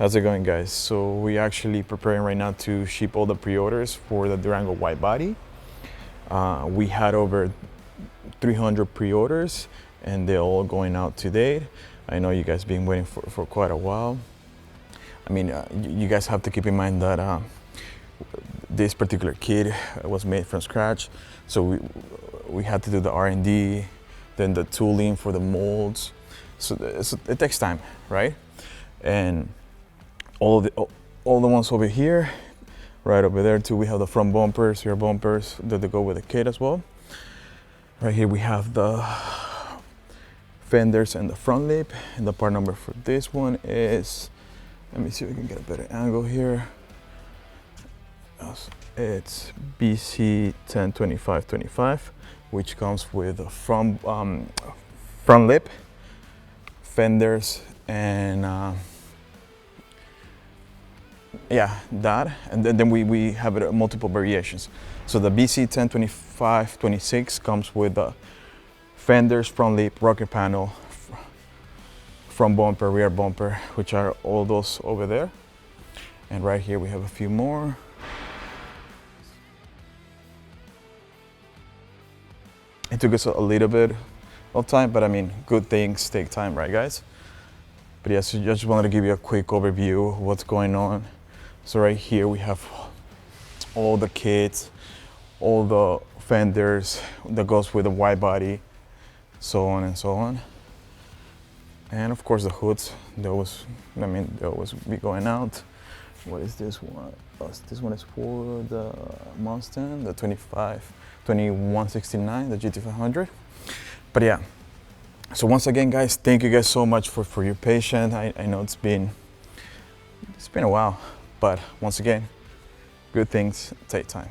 How's it going, guys? So we actually preparing right now to ship all the pre-orders for the Durango Widebody. We had over 300 pre-orders and they're all going out today. I know you guys been waiting for quite a while. I mean, you guys have to keep in mind that this particular kit was made from scratch. So we had to do the R&D, then the tooling for the molds. So it takes time, right? And all the ones over here, right over there too, we have the front bumpers, rear bumpers that they go with the kit as well. Right here we have the fenders and the front lip, and the part number for this one is, let me see if we can get a better angle here. It's BC102525, which comes with a front lip, fenders, and yeah, that, and then we have it multiple variations. So the BC102526 comes with the fenders, front lip, rocker panel, front bumper, rear bumper, which are all those over there. And right here we have a few more. It took us a little bit of time, but I mean, good things take time, right, guys? But yes, I just wanted to give you a quick overview of what's going on. So right here we have all the kits, all the fenders that goes with the wide body, so on and so on. And of course the hoods, those be going out. What is this one? This one is for the Mustang, the 2169, the GT500. But yeah, so once again, guys, thank you guys so much for your patience. I know it's been a while, but once again, good things take time.